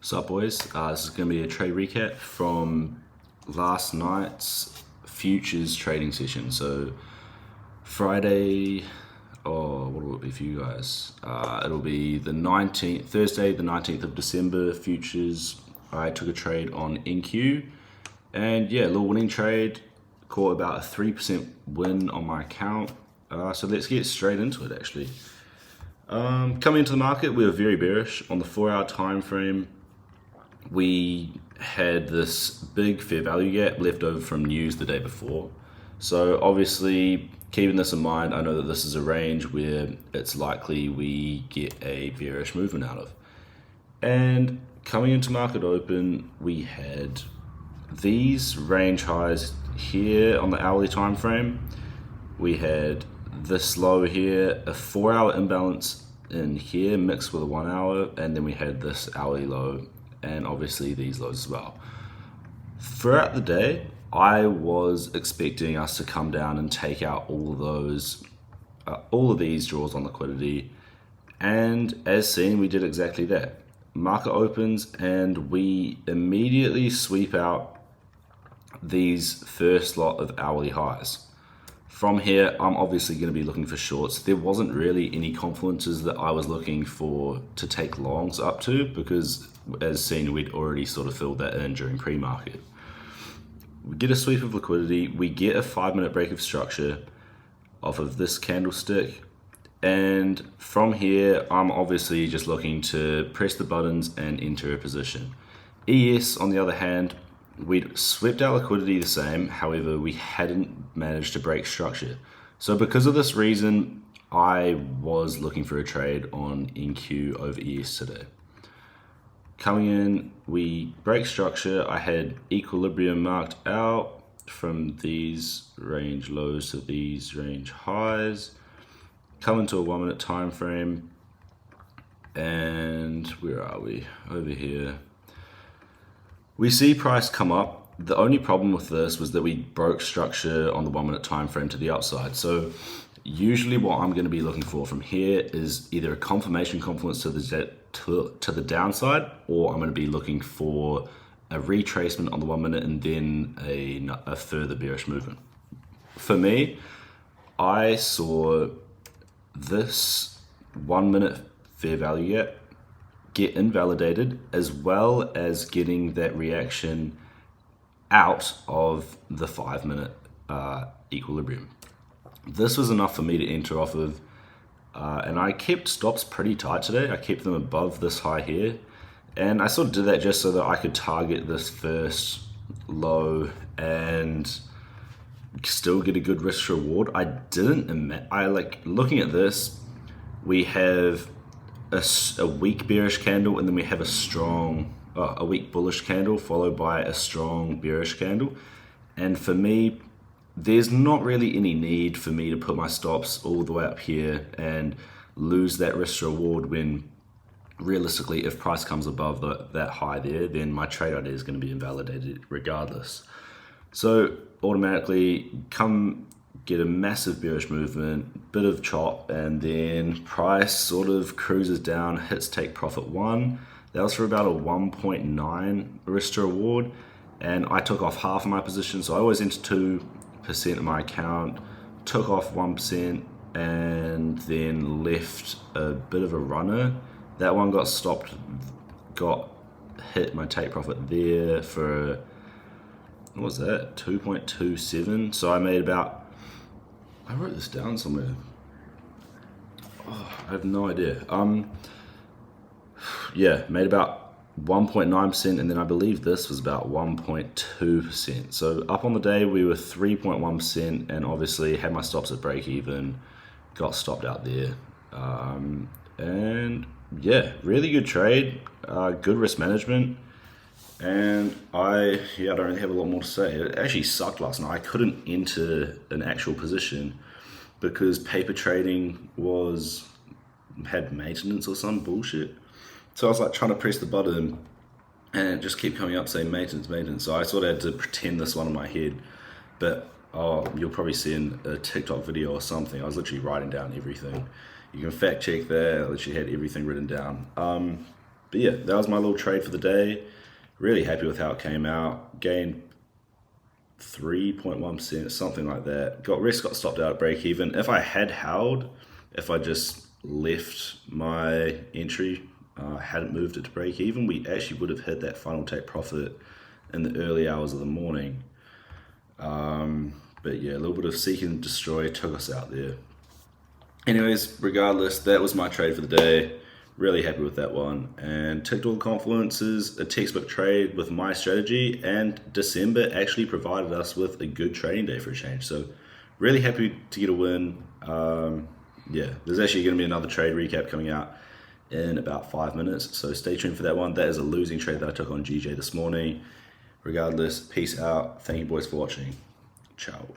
What's up, boys? This is going to be a trade recap from last night's futures trading session. So Friday, what will it be for you guys? It'll be the 19th, Thursday, the 19th of December futures. I took a trade on NQ, and yeah, a little winning trade. Caught about a 3% win on my account. So let's get straight into it. Actually, coming into the market, we were very bearish on the 4-hour time frame. We had this big fair value gap left over from news the day before. So obviously, keeping this in mind, I know that this is a range where it's likely we get a bearish movement out of. And coming into market open, we had these range highs here on the hourly time frame. We had this low here, a 4-hour imbalance in here mixed with a 1 hour, and then we had this hourly low, and obviously these lows as well. Throughout the day, I was expecting us to come down and take out all of these draws on liquidity, and as seen, we did exactly that. Market opens and we immediately sweep out these first lot of hourly highs. From here, I'm obviously going to be looking for shorts. There wasn't really any confluences that I was looking for to take longs up to, because as seen, we'd already sort of filled that in during pre-market. We get a sweep of liquidity, we get a 5-minute break of structure off of this candlestick, and from here, I'm obviously just looking to press the buttons and enter a position. ES, on the other hand, we'd swept our liquidity the same, however, we hadn't managed to break structure. So because of this reason, I was looking for a trade on NQ over ES today. Coming in, we break structure. I had equilibrium marked out from these range lows to these range highs. Come into a 1-minute time frame, and where are we? Over here. We see price come up. The only problem with this was that we broke structure on the 1-minute time frame to the upside. So usually what I'm going to be looking for from here is either a confirmation confluence to the downside, or I'm going to be looking for a retracement on the 1 minute and then a further bearish movement. For me, I saw this 1 minute fair value gap get invalidated, as well as getting that reaction out of the 5-minute equilibrium. This was enough for me to enter off of, and I kept stops pretty tight today. I kept them above this high here, and I sort of did that just so that I could target this first low and still get a good risk reward. I like looking at this. We have a weak bearish candle, and then we have a weak bullish candle followed by a strong bearish candle. And for me, there's not really any need for me to put my stops all the way up here and lose that risk reward, when realistically, if price comes above that high there, then my trade idea is going to be invalidated regardless. So automatically get a massive bearish movement, bit of chop, and then price sort of cruises down, hits take profit 1. That was for about a 1.9 risk to reward, and I took off half of my position. So I always enter 2% of my account, took off 1%, and then left a bit of a runner. That one got stopped, hit my take profit there for, what was that, 2.27. So I made about, I wrote this down somewhere. I have no idea. Yeah, made about 1.9%, and then I believe this was about 1.2%. So up on the day, we were 3.1%, and obviously had my stops at break even, got stopped out there. And yeah, really good trade, good risk management. And I don't really have a lot more to say. It actually sucked last night. I couldn't enter an actual position because paper trading had maintenance or some bullshit. So I was like trying to press the button, and it just kept coming up saying maintenance. So I sort of had to pretend this one in my head. But you'll probably see in a TikTok video or something, I was literally writing down everything. You can fact check that. I literally had everything written down. But yeah, that was my little trade for the day. Really happy with how it came out. Gained 3.1%, something like that. Got stopped out at break even. If I had held, if I just left my entry, hadn't moved it to break even, we actually would have hit that final take profit in the early hours of the morning. But yeah, a little bit of seek and destroy took us out there. Anyways, regardless, that was my trade for the day. Really happy with that one. And ticked all the confluences, a textbook trade with my strategy, and December actually provided us with a good trading day for a change. So really happy to get a win. Yeah, there's actually going to be another trade recap coming out in about 5 minutes. So stay tuned for that one. That is a losing trade that I took on GJ this morning. Regardless, peace out. Thank you boys for watching. Ciao.